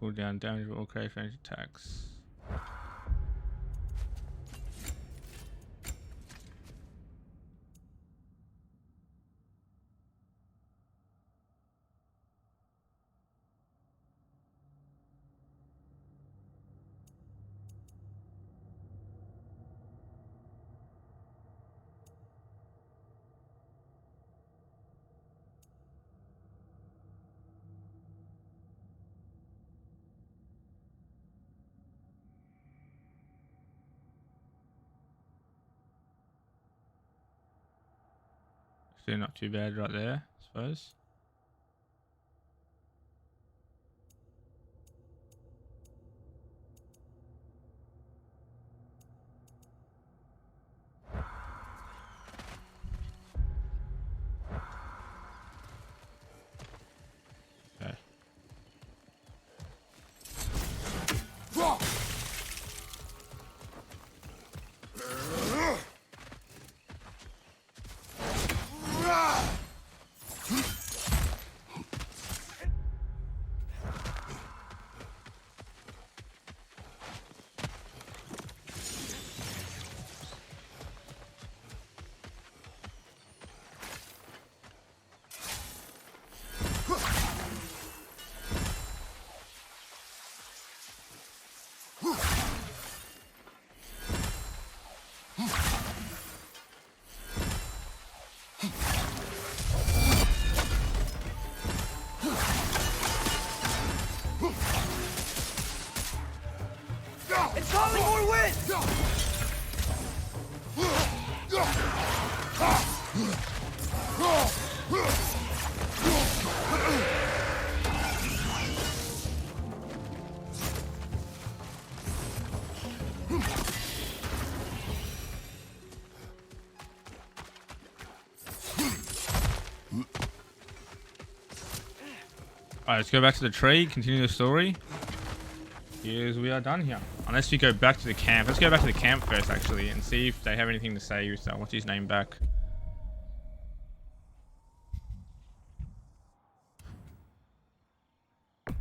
cooldown, damage will create range attacks. Still not too bad right there, I suppose. Okay. It's calling more wind! Alright, let's go back to the tree, continue the story. Yes, we are done here. Unless we go back to the camp. Let's go back to the camp first, actually, and see if they have anything to say with what's his name back. There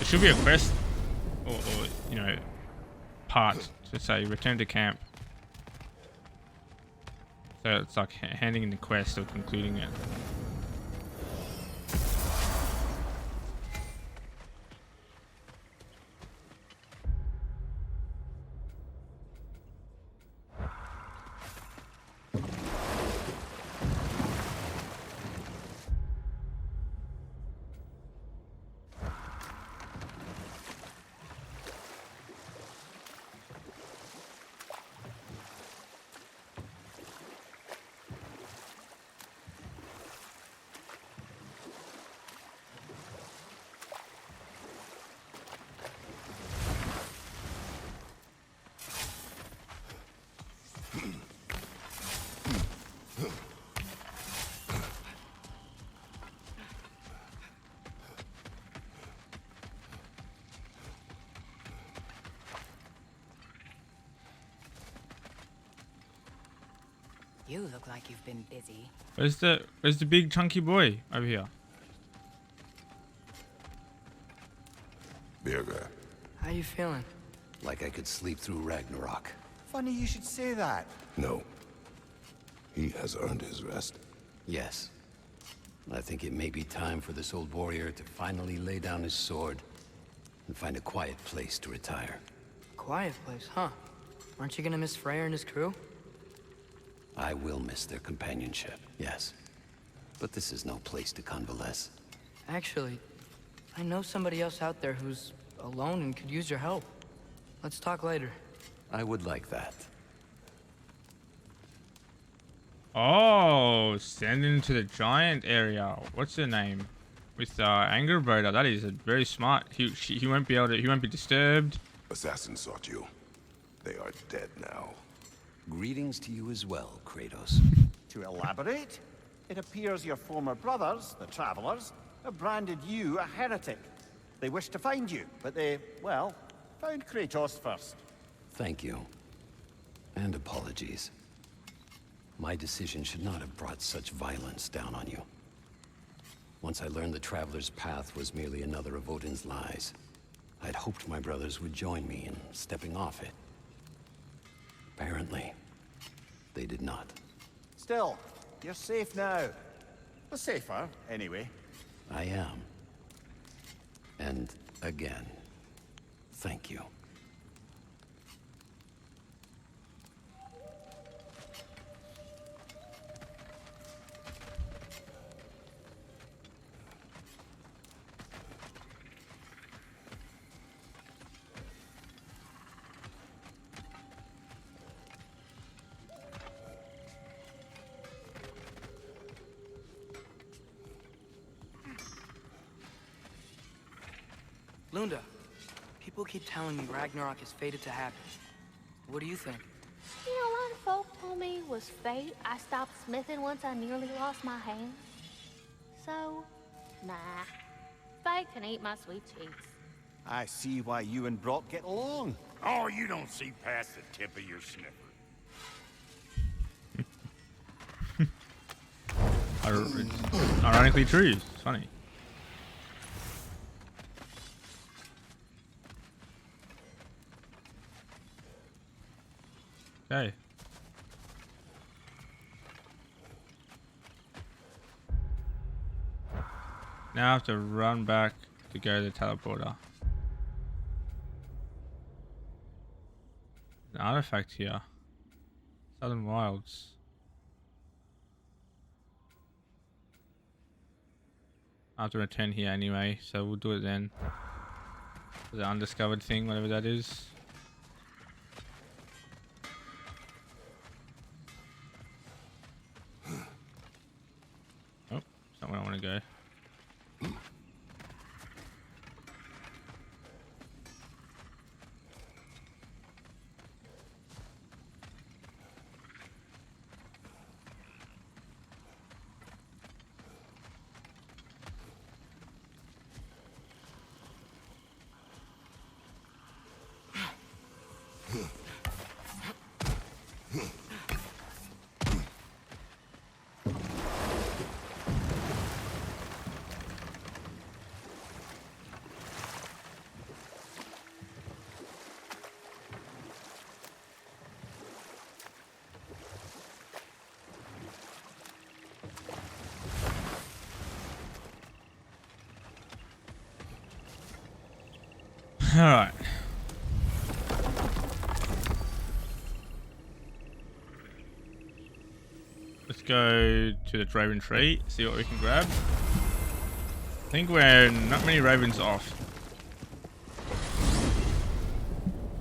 should be a quest, or you know, part to say return to camp. So it's like handing in the quest or concluding it. You look like you've been busy. Where's the big chunky boy over here? Birger, How you feeling? like I could sleep through Ragnarok. Funny you should say that. No. He has earned his rest. Yes. I think it may be time for this old warrior to finally lay down his sword and find a quiet place to retire. Quiet place, huh? Aren't you gonna miss Freyr and his crew? I will miss their companionship, yes. But this is no place to convalesce. Actually, I know somebody else out there who's alone and could use your help. Let's talk later. I would like that. Oh, send him to the giant area. What's the name? With Anger Broder. That is a very smart. He won't be able to. He won't be disturbed. Assassins sought you. They are dead now. Greetings to you as well, Kratos. To elaborate, it appears your former brothers, the Travelers, have branded you a heretic. They wish to find you, but they, well, found Kratos first. Thank you. And apologies. My decision should not have brought such violence down on you. Once I learned the Traveler's Path was merely another of Odin's lies, I'd hoped my brothers would join me in stepping off it. Apparently, they did not. Still, you're safe now. Well, safer, anyway. I am. And again, thank you. Lunda, people keep telling me Ragnarok is fated to happen. What do you think? You know, a lot of folk told me it was fate. I stopped smithing once I nearly lost my hand. So, nah. Fate can eat my sweet cheeks. I see why you and Brock get along. Oh, you don't see past the tip of your sniffer. It's ironically true. It's funny. Okay. Now I have to run back to go to the teleporter. An artifact here. Southern Wilds. I have to return here anyway, so we'll do it then. The undiscovered thing, whatever that is. Oh, it's not where I want to go. Alright. Let's go to the Raven Tree, see what we can grab. I think we're not many ravens off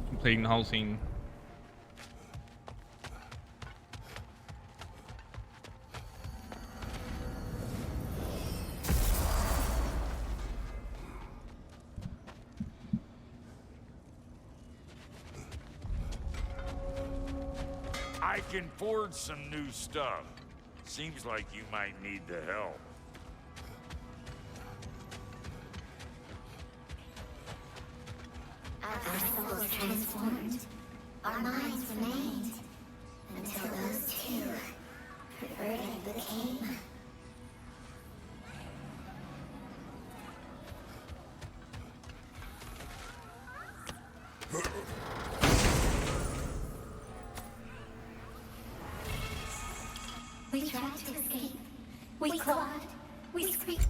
completing the whole thing. I can forge some new stuff. Seems like you might need the help. Our souls transformed, our minds remained, until those two perverted became. We tried to escape. We clawed. We screamed.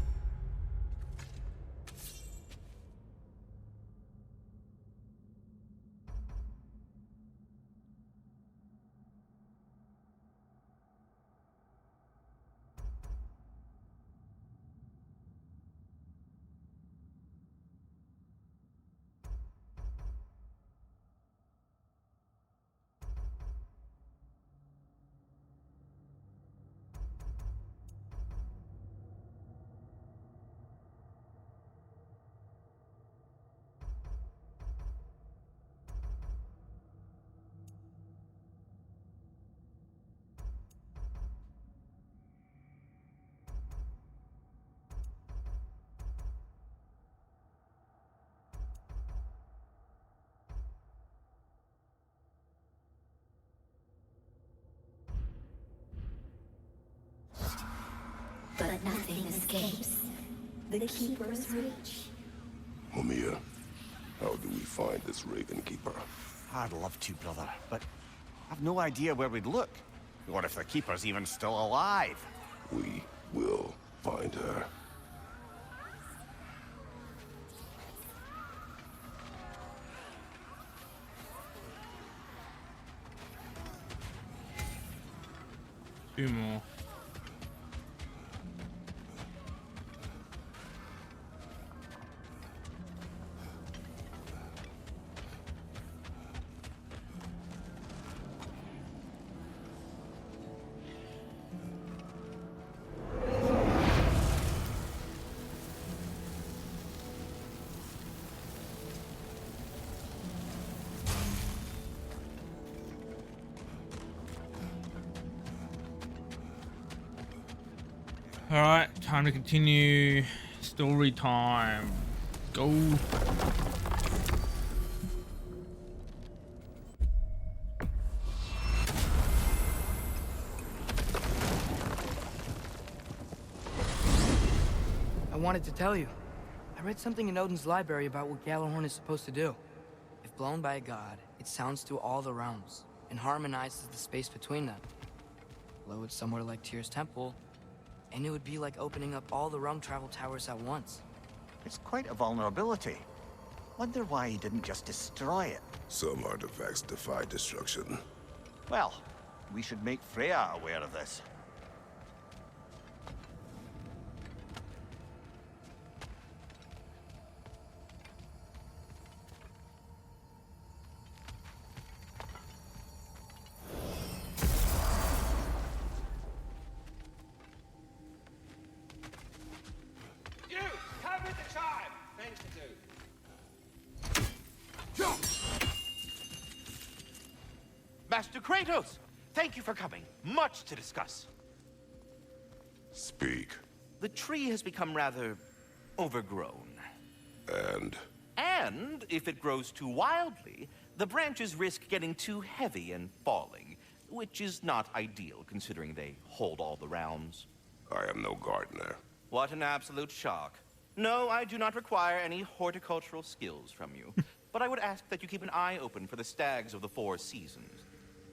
nothing escapes the Keeper's reach. Mumia, how do we find this Raven Keeper? I'd love to, brother, but I've no idea where we'd look. Or if the Keeper's even still alive. We will find her. Two more. Alright, time to continue. Story time. Go. I wanted to tell you. I read something in Odin's library about what Gjallarhorn is supposed to do. If blown by a god, it sounds through all the realms and harmonizes the space between them. Blow it somewhere like Tyr's temple, and it would be like opening up all the realm travel towers at once. It's quite a vulnerability. Wonder why he didn't just destroy it. Some artifacts defy destruction. Well, we should make Freya aware of this. Master Kratos! Thank you for coming. Much to discuss. Speak. The tree has become rather overgrown. And if it grows too wildly, the branches risk getting too heavy and falling, which is not ideal considering they hold all the realms. I am no gardener. What an absolute shock. No, I do not require any horticultural skills from you, but I would ask that you keep an eye open for the stags of the four seasons.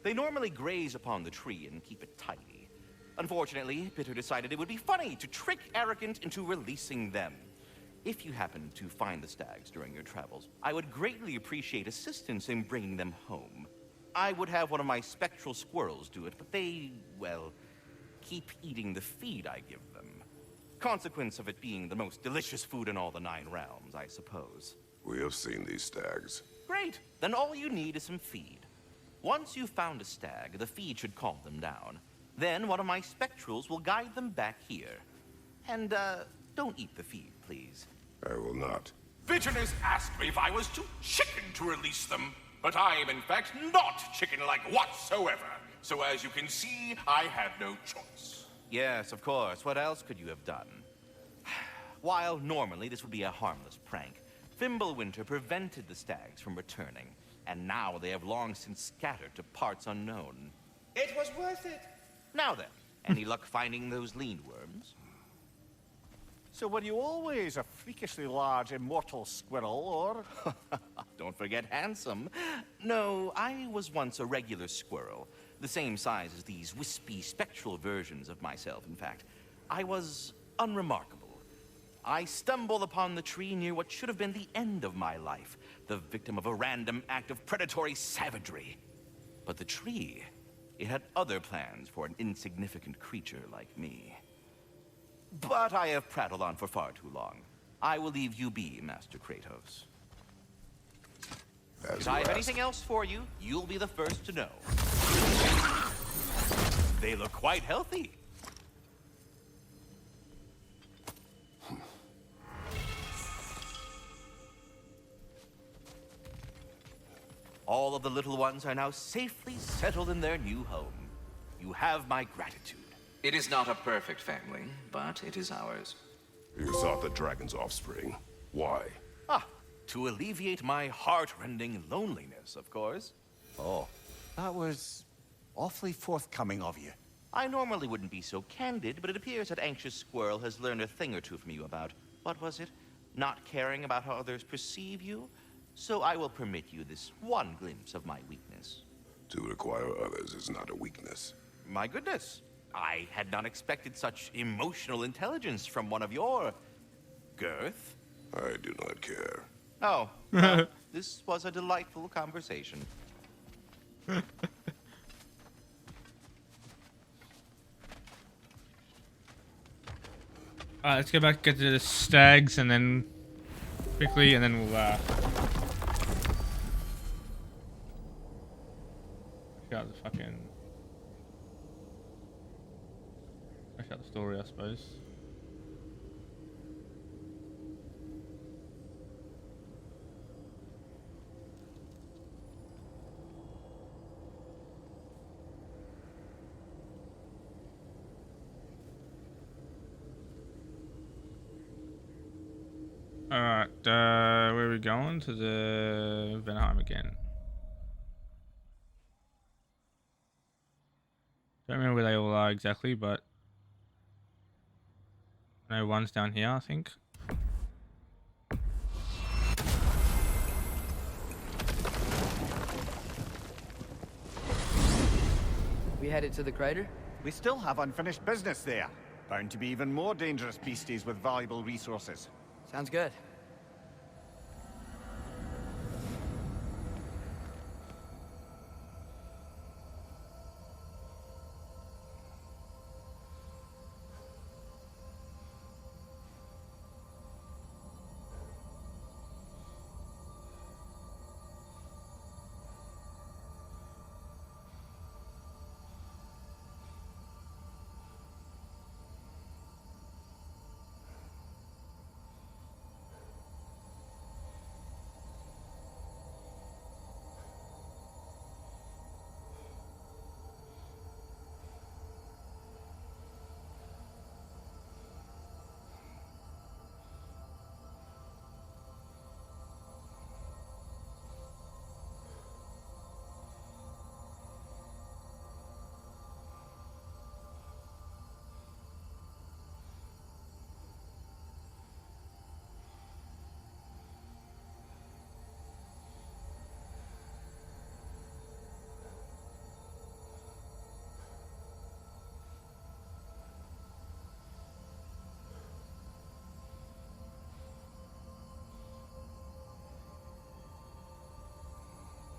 They normally graze upon the tree and keep it tidy. Unfortunately, Bitter decided it would be funny to trick Arrogant into releasing them. If you happen to find the stags during your travels, I would greatly appreciate assistance in bringing them home. I would have one of my spectral squirrels do it, but they, well, keep eating the feed I give them. Consequence of it being the most delicious food in all the 9 realms, I suppose. We have seen these stags. Great! Then all you need is some feed. Once you've found a stag, the feed should calm them down. Then one of my spectrals will guide them back here. And, don't eat the feed, please. I will not. Bitterness asked me if I was too chicken to release them, but I am in fact not chicken-like whatsoever. So as you can see, I had no choice. Yes, of course. What else could you have done? While normally this would be a harmless prank, Fimbulwinter prevented the stags from returning, and now they have long since scattered to parts unknown. It was worth it. Now then, any luck finding those lean worms? So were you always a freakishly large immortal squirrel, or? Don't forget handsome. No, I was once a regular squirrel, the same size as these wispy, spectral versions of myself, in fact. I was unremarkable. I stumbled upon the tree near what should have been the end of my life, the victim of a random act of predatory savagery. But the tree, it had other plans for an insignificant creature like me. But I have prattled on for far too long. I will leave you be, Master Kratos. If I have anything else for you, you'll be the first to know. They look quite healthy. All of the little ones are now safely settled in their new home. You have my gratitude. It is not a perfect family, but it is ours. You sought the dragon's offspring. Why? To alleviate my heart-rending loneliness, of course. Oh, that was awfully forthcoming of you. I normally wouldn't be so candid, but it appears that Anxious Squirrel has learned a thing or two from you about, what was it? Not caring about how others perceive you? So I will permit you this one glimpse of my weakness. To require others is not a weakness. My goodness. I had not expected such emotional intelligence from one of your... girth. I do not care. Oh, well, this was a delightful conversation. Alright, let's go back, get to the stags, and then quickly, and then we'll check out the fucking... check out the story, I suppose. Alright, where are we going? To the Venheim again. Don't remember where they all are exactly, but I know one's down here, I think. We headed to the crater? We still have unfinished business there. Bound to be even more dangerous beasties with valuable resources. Sounds good.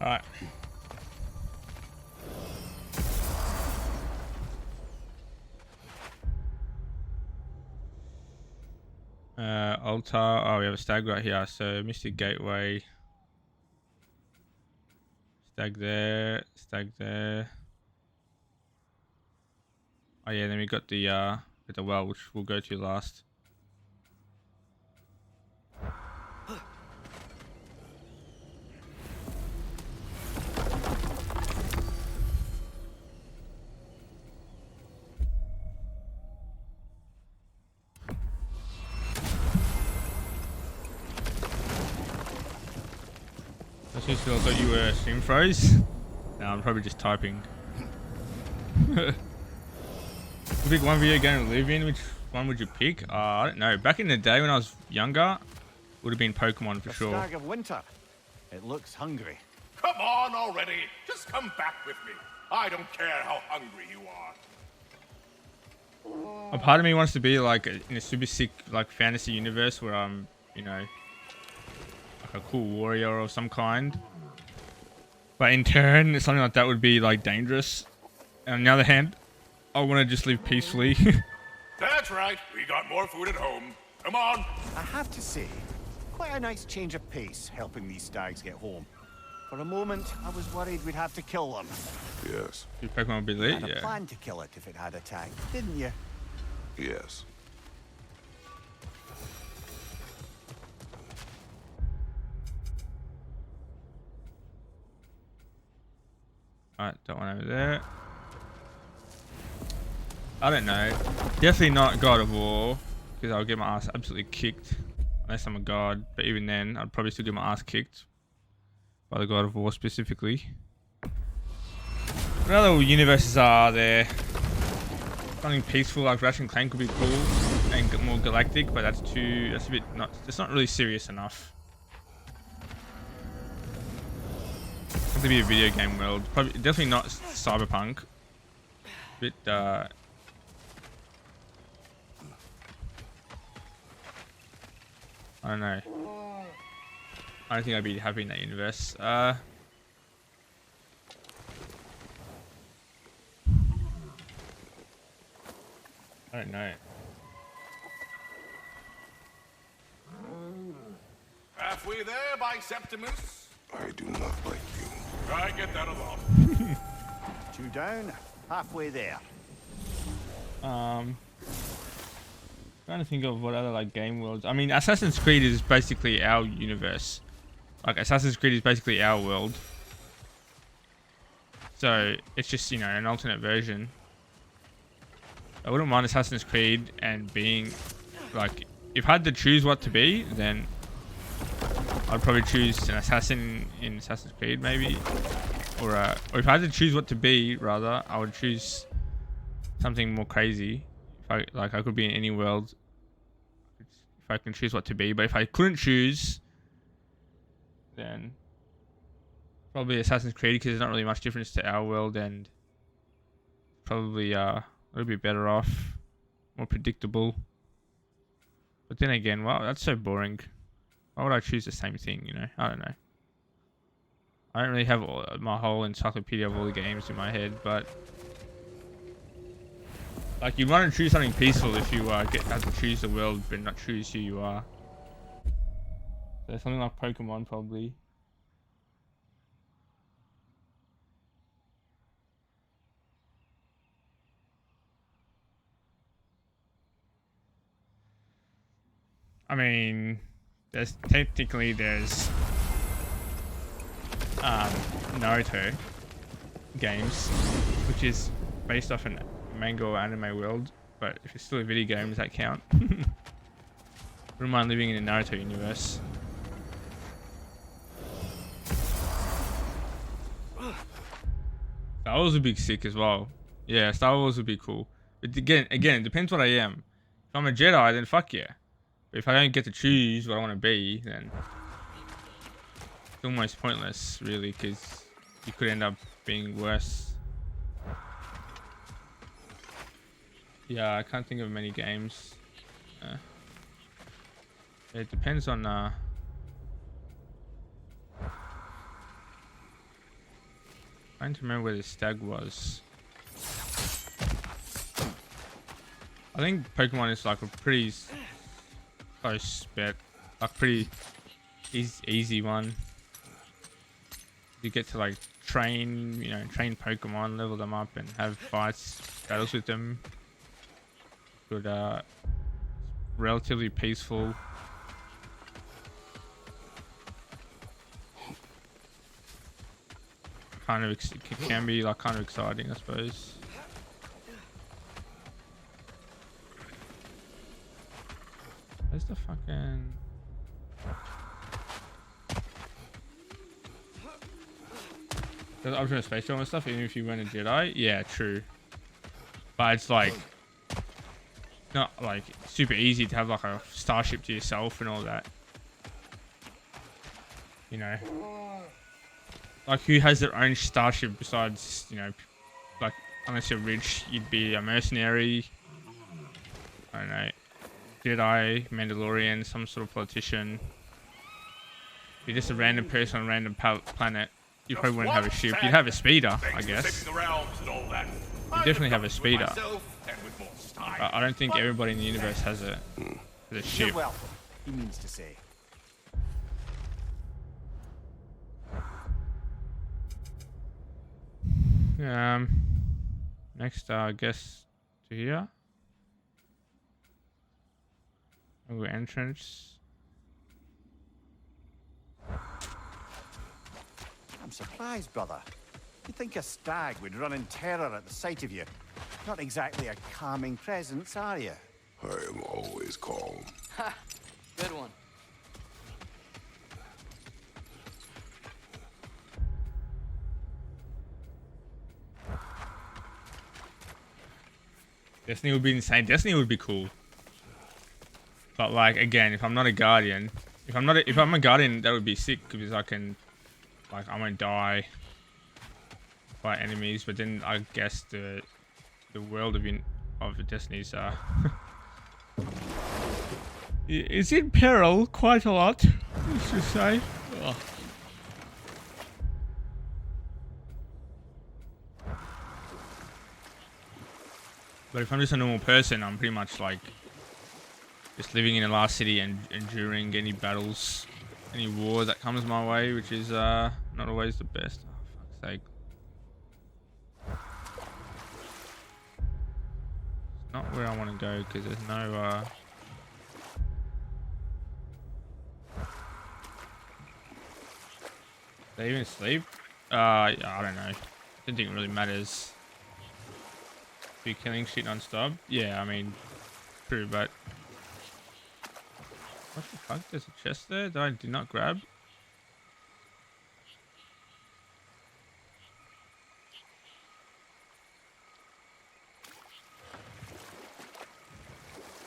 Alright. Altar. Oh, we have a stag right here. So Mystic Gateway. Stag there. Stag there. Oh yeah, then we got the well, which we'll go to last. I thought you were stream froze. No, I'm probably just typing. You pick one video game to live in, which one would you pick? I don't know. Back in the day when I was younger, would have been Pokemon for sure. Stag of Winter. It looks hungry. Come on already. Just come back with me. I don't care how hungry you are. A part of me wants to be like in a super sick like fantasy universe where I'm, you know, like a cool warrior of some kind. But in turn, something like that would be like dangerous. And on the other hand, I want to just live peacefully. That's right. We got more food at home. Come on. I have to say, quite a nice change of pace helping these stags get home. For a moment, I was worried we'd have to kill them. Yes. Your Pokemon would be You lit, had a yeah. plan to kill it if it had attacked, didn't you? Yes. Alright, that one over there. I don't know. Definitely not God of War, because I'll get my ass absolutely kicked. Unless I'm a god, but even then, I'd probably still get my ass kicked. By the God of War specifically. What other universes are there? Something peaceful like Ratchet and Clank would be cool and more galactic, but that's a bit not. It's not really serious enough. Have to be a video game world. Probably definitely not cyberpunk. Bit I don't know. I don't think I'd be happy in that universe. I don't know. Halfway there by Septimus. I do not like you. I get that a lot. 2 down, halfway there. Trying to think of what other like game worlds. I mean, Assassin's Creed is basically our universe. Like Assassin's Creed is basically our world. So it's just, you know, an alternate version. I wouldn't mind Assassin's Creed and being like, if I had to choose what to be, then I'd probably choose an assassin in Assassin's Creed, maybe, or if I had to choose what to be, rather, I would choose something more crazy. If I could be in any world, if I can choose what to be. But if I couldn't choose, then probably Assassin's Creed, because there's not really much difference to our world, and probably a little bit better off, more predictable. But then again, wow, that's so boring. Why would I choose the same thing, you know? I don't know. I don't really have my whole encyclopedia of all the games in my head, but like, you'd want to choose something peaceful if you have to choose the world but not choose who you are. So something like Pokemon, probably. I mean, there's Naruto games, which is based off an manga or anime world, but if it's still a video game, does that count? Wouldn't mind living in a Naruto universe. Star Wars would be sick as well. Yeah, Star Wars would be cool. But again, it depends what I am. If I'm a Jedi, then fuck yeah. But if I don't get to choose what I want to be, then it's almost pointless, really, because you could end up being worse. Yeah, I can't think of many games. It depends on trying to remember where the stag was. I think Pokemon is like a pretty close bet, like pretty easy one. You get to like train Pokemon, level them up, and have battles with them. Good, relatively peaceful. It can be like kind of exciting, I suppose. Where's the fucking... There's optional space travel and stuff, even if you weren't a Jedi? Yeah, true. But it's like... not like super easy to have like a starship to yourself and all that. You know? Like, who has their own starship besides, you know, like, unless you're rich, you'd be a mercenary. I don't know. Jedi, Mandalorian, some sort of politician. If you're just a random person on a random planet, you probably wouldn't have a ship. You'd have a speeder, I guess. You definitely have a speeder. I don't think everybody in the universe has a ship. Well, he means to say. Next, I guess to here. Oh, entrance. I'm surprised, brother. You'd think a stag would run in terror at the sight of you. Not exactly a calming presence, are you? I am always calm. Ha! Good one. Destiny would be insane. Destiny would be cool. But like again, if I'm not a guardian, if I'm a guardian, that would be sick because I can, like, I won't die by enemies. But then I guess the world of Destiny's is in peril quite a lot. Let's just say. Ugh. But if I'm just a normal person, I'm pretty much like just living in a large city and enduring any battles, any war that comes my way, which is not always the best. Oh, fuck's sake. It's not where I want to go because there's no they even sleep? Yeah, I don't know. I don't think it really matters. Be killing shit non-stop? Yeah, I mean, true, but what the fuck? There's a chest there that I did not grab.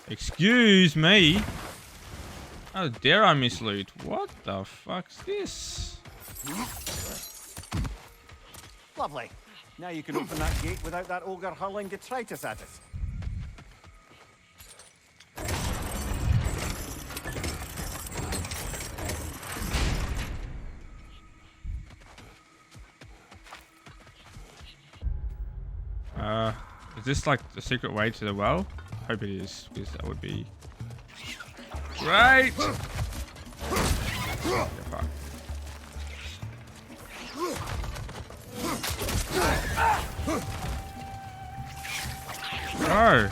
Excuse me. How dare I miss loot? What the fuck's this? Lovely. Now you can open that gate without that ogre hurling detritus at us. Is this like the secret way to the well? I hope it is, because that would be great. Yeah, fuck. No.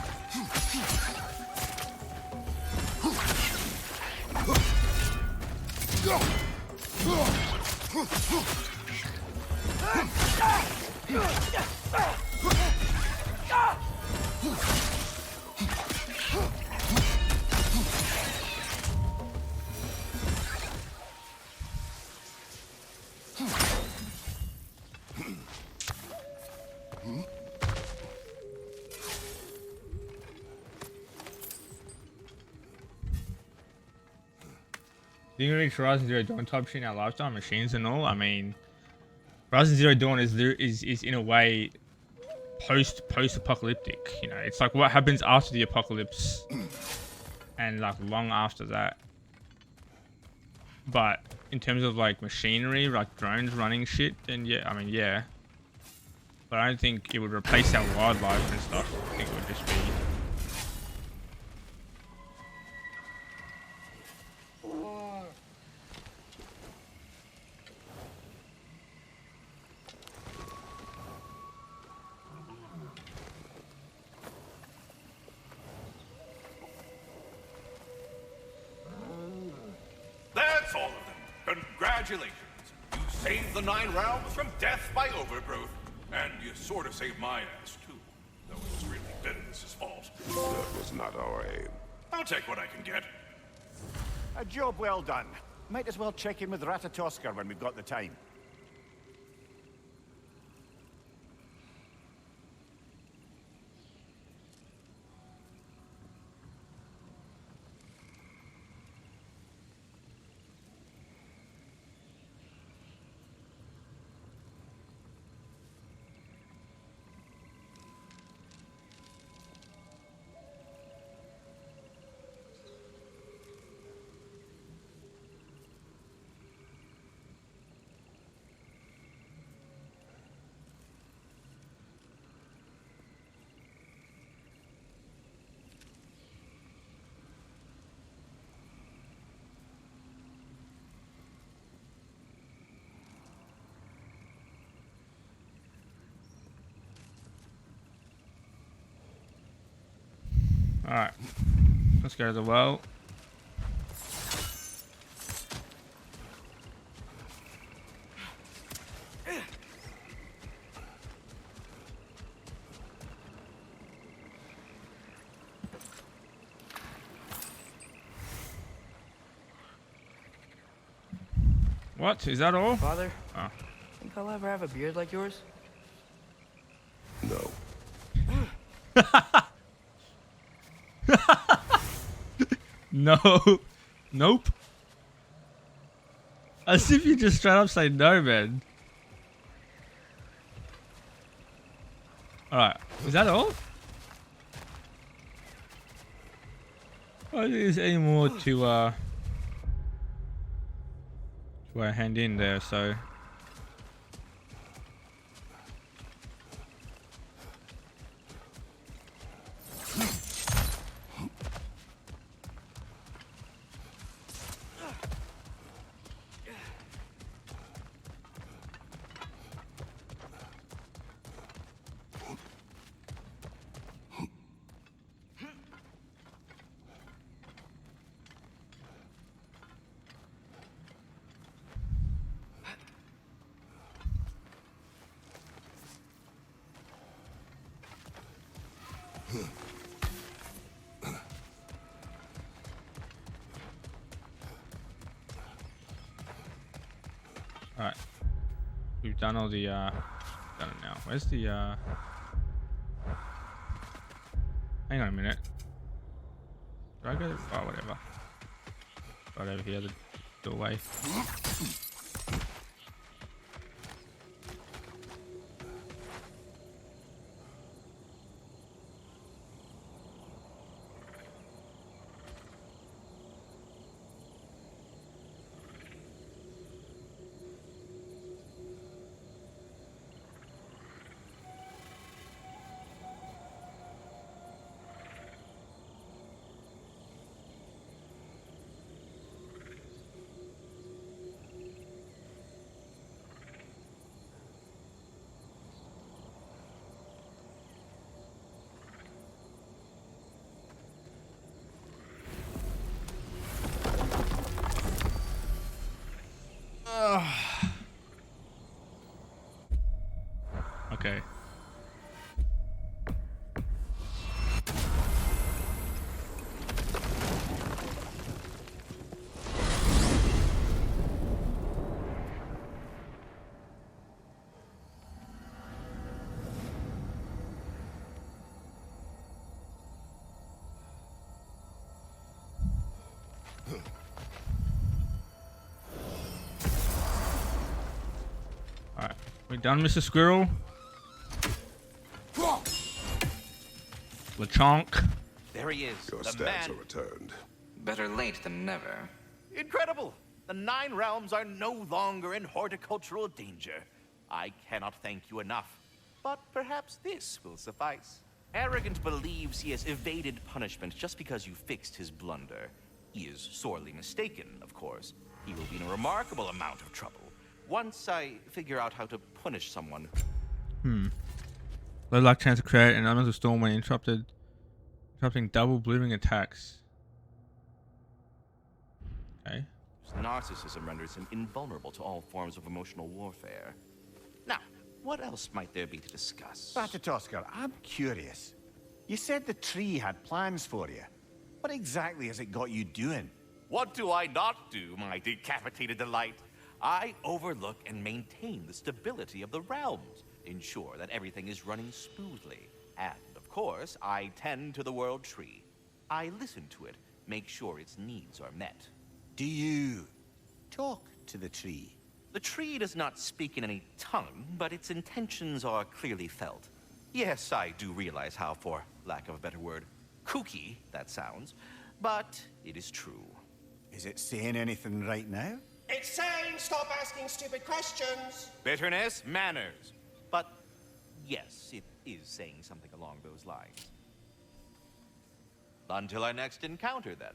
Didn't reach Horizon Zero Dawn type shit in our lifetime, machines and all. I mean, Horizon Zero Dawn is in a way post-apocalyptic. You know, it's like what happens after the apocalypse, and like long after that. But in terms of like machinery, like drones running shit, then yeah, I mean yeah. But I don't think it would replace our wildlife and stuff. I think it would just be. That's all of them. Congratulations. You saved the 9 realms from death by overgrowth. And you sort of saved my ass, too. Though it was really Bitterness's fault. That was not our aim. I'll take what I can get. A job well done. Might as well check in with Ratatoskr when we've got the time. Alright, let's go to the well. What? Is that all? Father, oh. Think I'll ever have a beard like yours? No. No. Nope. As if you just straight up say no, man. Alright. Is that all? I don't think there's any more to hand in there, so. Alright. We've done all the done it now. Where's the hang on a minute. Do I go? Oh, whatever. Right over here, the doorway. Okay. Alright, we done, Mr. Squirrel? LeChonk. There he is. Your the stags man. are returned. Better late than never. Incredible! The Nine Realms are no longer in horticultural danger. I cannot thank you enough. But perhaps this will suffice. Arrogant believes he has evaded punishment just because you fixed his blunder. He is sorely mistaken, of course. He will be in a remarkable amount of trouble once I figure out how to punish someone. Low luck chance to create an elemental storm when interrupting double blooming attacks. Okay. Narcissism renders him invulnerable to all forms of emotional warfare. Now, what else might there be to discuss? Pt.96, I'm curious. You said the tree had plans for you. What exactly has it got you doing? What do I not do, my decapitated delight? I overlook and maintain the stability of the realms, ensure that everything is running smoothly, and, of course, I tend to the world tree. I listen to it, make sure its needs are met. Do you talk to the tree? The tree does not speak in any tongue, but its intentions are clearly felt. Yes, I do realize how, for lack of a better word, kooky that sounds, but it is true. Is it saying anything right now? It's saying stop asking stupid questions. Bitterness, manners. But yes, it is saying something along those lines. Until our next encounter, then.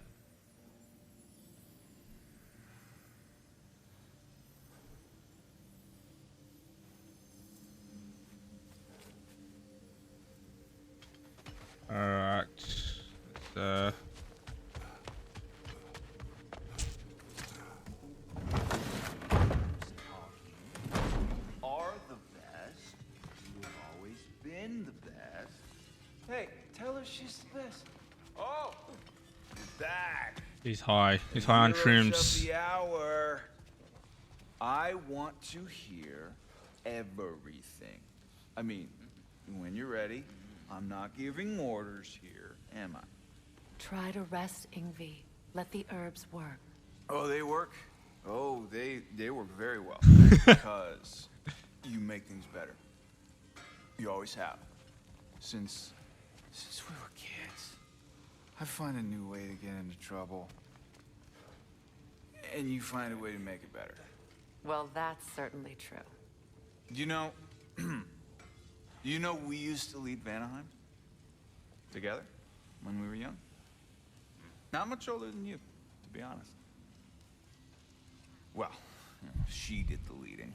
Alright. Are the best. You've always been the best. Hey, tell her she's the best. Oh, you're back. He's high. He's high on Heroes shrooms. of the hour. I want to hear everything. I mean, when you're ready. I'm not giving orders here, am I? Try to rest, Ingvi. Let the herbs work. Oh, they work? Oh, they work very well. Because you make things better. You always have. Since we were kids. I find a new way to get into trouble. And you find a way to make it better. Well, that's certainly true. You know, we used to lead Vanaheim together when we were young. Not much older than you, to be honest. Well, you know, she did the leading.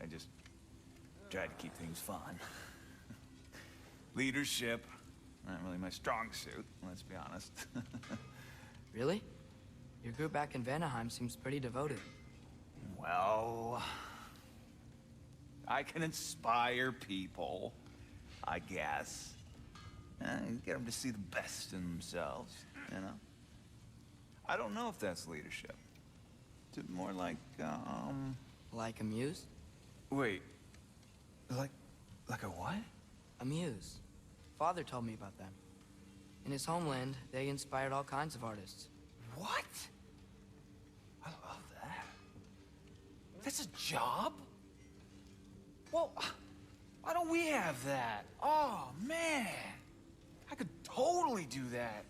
I just tried to keep things fun. Leadership, not really my strong suit, let's be honest. Really? Your group back in Vanaheim seems pretty devoted. Well, I can inspire people, I guess. Get them to see the best in themselves, you know? I don't know if that's leadership. It's more like, Like a muse? Wait. Like a what? A muse. Father told me about them. In his homeland, they inspired all kinds of artists. What? I love that. That's a job? Well, why don't we have that? Oh, man. I could totally do that.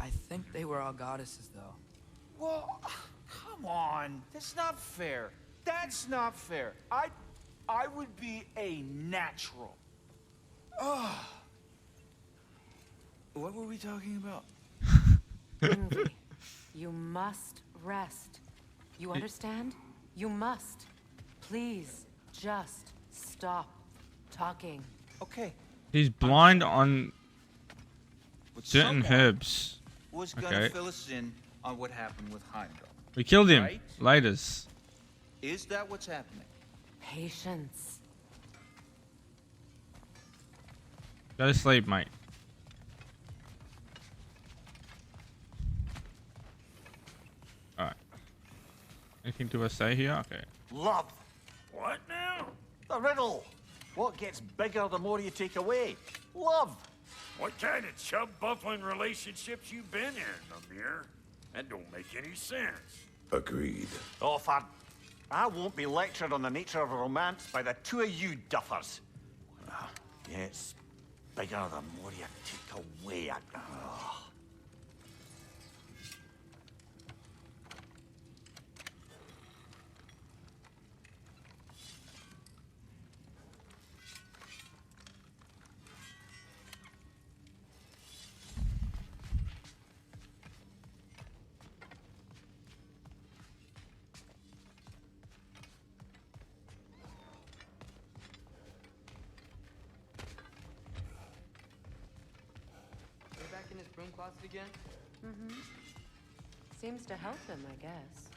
I think they were all goddesses, though. Well, come on. That's not fair. That's not fair. I would be a natural. Ugh. What were we talking about? Ingvi, you must rest. You understand? You must. Please, just stop talking. Okay. He's blind on But certain someone herbs. was gonna fill us in on what happened with Heimdall. We killed him. Right? Laters. Is that what's happening? Patience. Go to sleep, mate. Alright. Anything to say here? Okay. Love. What now? The riddle. What gets bigger the more you take away? Love. What kind of chub-buffling relationships you been in, Amir? That don't make any sense. Agreed. Oh, I won't be lectured on the nature of romance by the two of you duffers. It's bigger the more you take away. Back in his broom closet again? Mm-hmm. Seems to help him, I guess.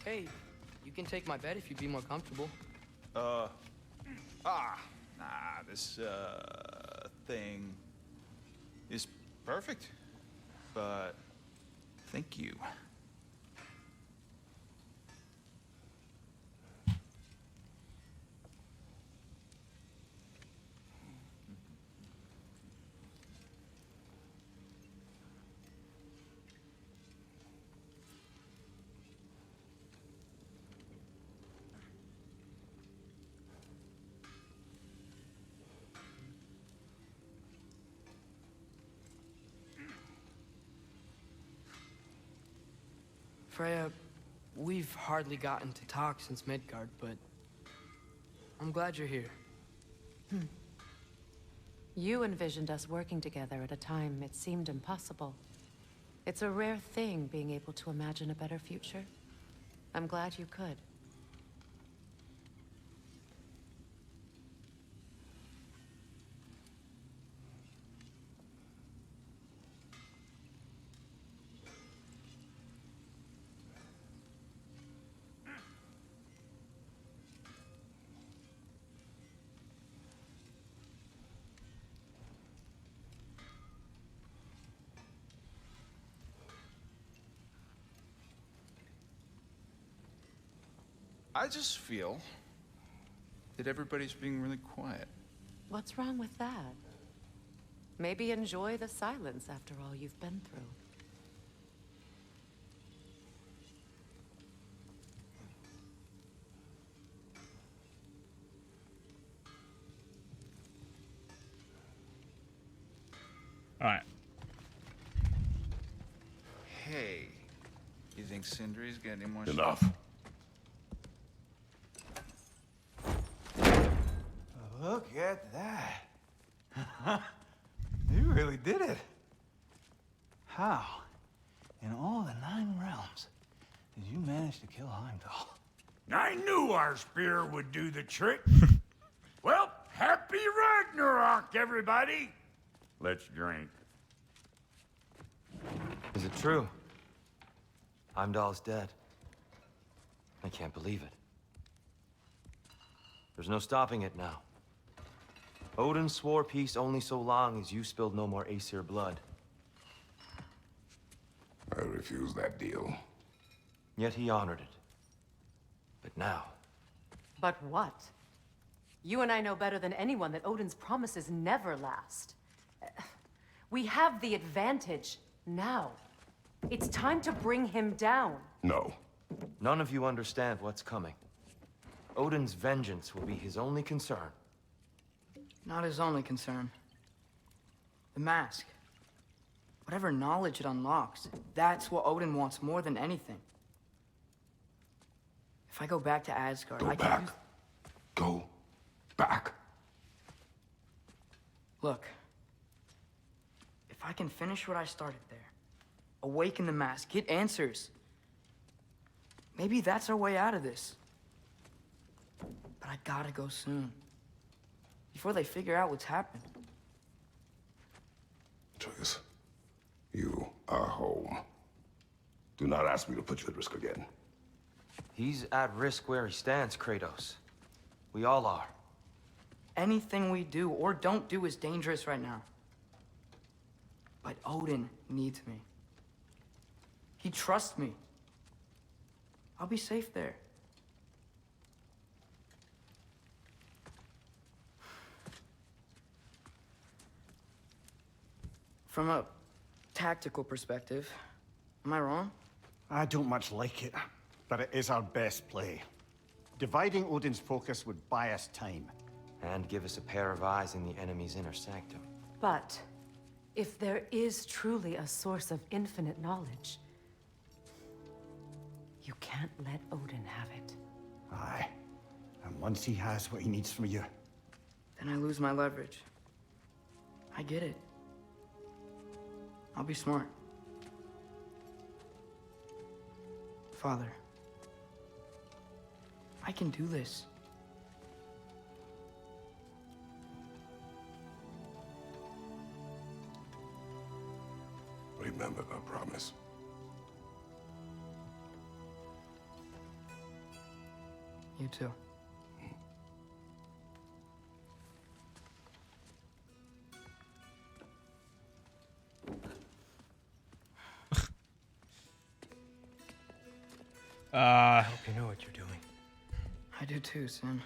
Hey, you can take my bed if you'd be more comfortable. This, thing is perfect. But, thank you. Freya, we've hardly gotten to talk since Midgard, but I'm glad you're here. You envisioned us working together at a time it seemed impossible. It's a rare thing being able to imagine a better future. I'm glad you could. I just feel that everybody's being really quiet. What's wrong with that? Maybe enjoy the silence after all you've been through. Alright. Hey, you think Sindri's got any more? Enough. Look at that. You really did it. How, in all the 9 realms, did you manage to kill Heimdall? I knew our spear would do the trick. Well, happy Ragnarok, everybody. Let's drink. Is it true? Heimdall's dead. I can't believe it. There's no stopping it now. Odin swore peace only so long as you spilled no more Aesir blood. I refuse that deal. Yet he honored it. But now... But what? You and I know better than anyone that Odin's promises never last. We have the advantage now. It's time to bring him down. No. None of you understand what's coming. Odin's vengeance will be his only concern. Not his only concern. The mask. Whatever knowledge it unlocks, that's what Odin wants more than anything. If I go back to Asgard, I can use... Go back. Look. If I can finish what I started there, awaken the mask, get answers, maybe that's our way out of this. But I gotta go soon. Before they figure out what's happened. Atreus, you are home. Do not ask me to put you at risk again. He's at risk where he stands, Kratos. We all are. Anything we do or don't do is dangerous right now. But Odin needs me. He trusts me. I'll be safe there. From a tactical perspective, am I wrong? I don't much like it, but it is our best play. Dividing Odin's focus would buy us time. And give us a pair of eyes in the enemy's inner sanctum. But if there is truly a source of infinite knowledge, you can't let Odin have it. Aye. And once he has what he needs from you... Then I lose my leverage. I get it. I'll be smart. Father, I can do this. Remember the promise. You too. I hope you know what you're doing. I do too, Sin.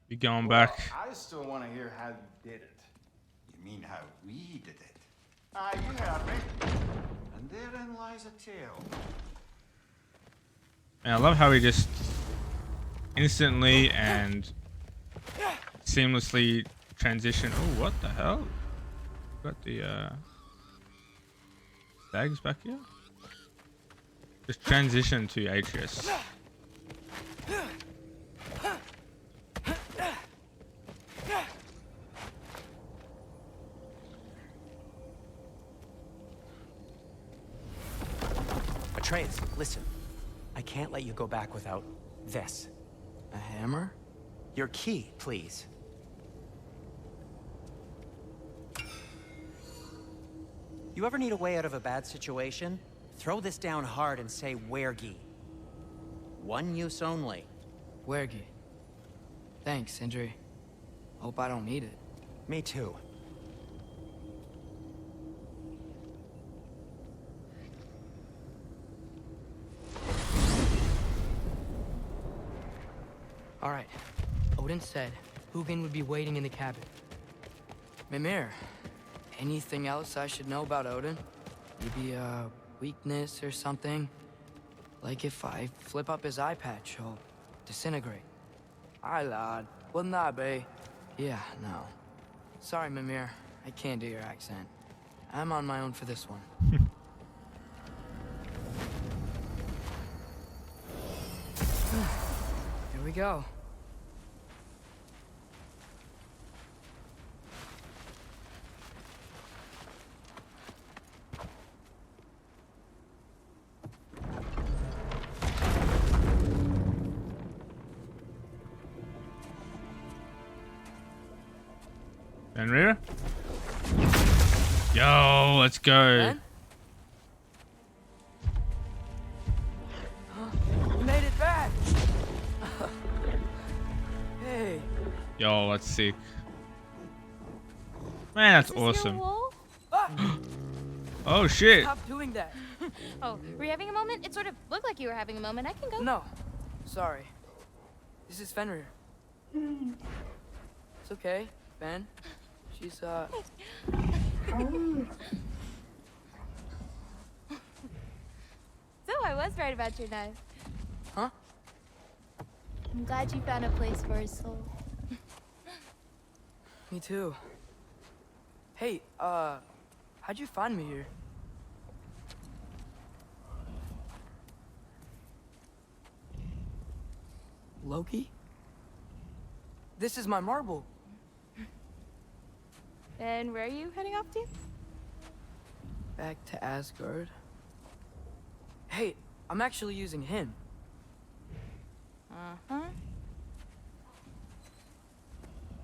You going back? I still want to hear how you did it. You mean how we did it? Ah, you heard me. And therein lies a tale. And I love how he just instantly and seamlessly transition. Oh, what the hell? Got the stags back here. Just transition to Atreus. Atreus, listen. I can't let you go back without this. A hammer? Your key, please. You ever need a way out of a bad situation? Throw this down hard and say Wergi. One use only. Wergi. Thanks, Sindri. Hope I don't need it. Me too. said, Hugin would be waiting in the cabin. Mimir, anything else I should know about Odin? Maybe a weakness or something? Like if I flip up his eye patch, he'll disintegrate. Aye, lad. Wouldn't that be? Yeah, no. Sorry, Mimir. I can't do your accent. I'm on my own for this one. Here we go. Fenrir? Yo, let's go. Ben? You made it back! Hey. Yo, that's sick. Man, that's awesome. Oh shit. Stop doing that. Oh, were you having a moment? It sort of looked like you were having a moment. I can go. No. Sorry. This is Fenrir. It's okay, Ben. She's, So I was right about your knife. Huh? I'm glad you found a place for his soul. Me too. Hey, how'd you find me here? Loki? This is my marble. And where are you heading off to? Back to Asgard. Hey, I'm actually using him. Uh-huh.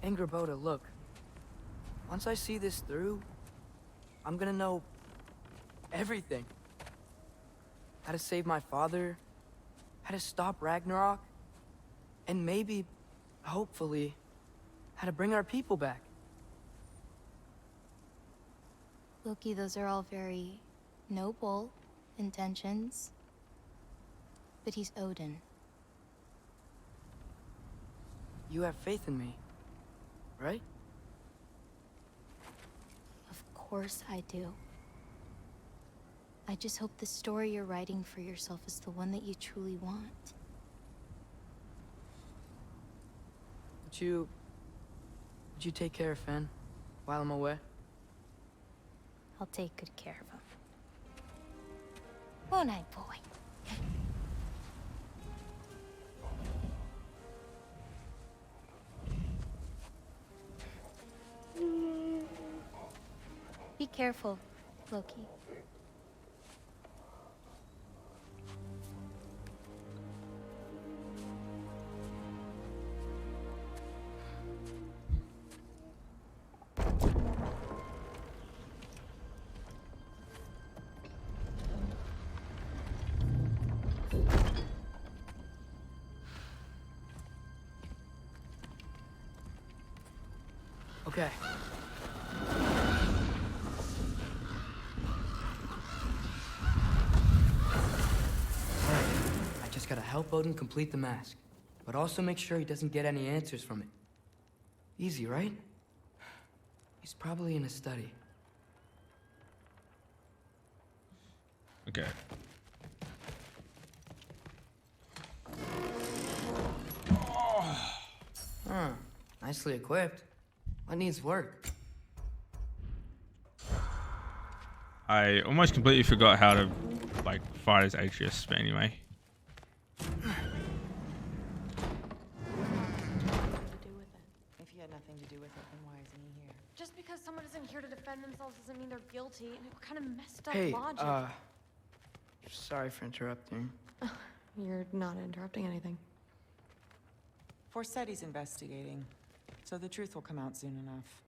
Angerboda, look. Once I see this through, I'm gonna know everything. How to save my father, how to stop Ragnarok, and maybe, hopefully, how to bring our people back. Loki, those are all very noble intentions. But he's Odin. You have faith in me, right? Of course I do. I just hope the story you're writing for yourself is the one that you truly want. Would you take care of Fen while I'm away? I'll take good care of him. Won't I, boy? Be careful, Loki. Okay. I just gotta help Odin complete the mask, but also make sure he doesn't get any answers from it. Easy, right? He's probably in a study. Okay. Huh. Nicely equipped. What needs work? I almost completely forgot how to like fight as Atreus, but anyway. If he had nothing to do with it, then why isn't he here? Just because someone isn't here to defend themselves doesn't mean they're guilty. What kind of messed up Hey, logic? sorry for interrupting. You're not interrupting anything. Forseti's investigating, so the truth will come out soon enough.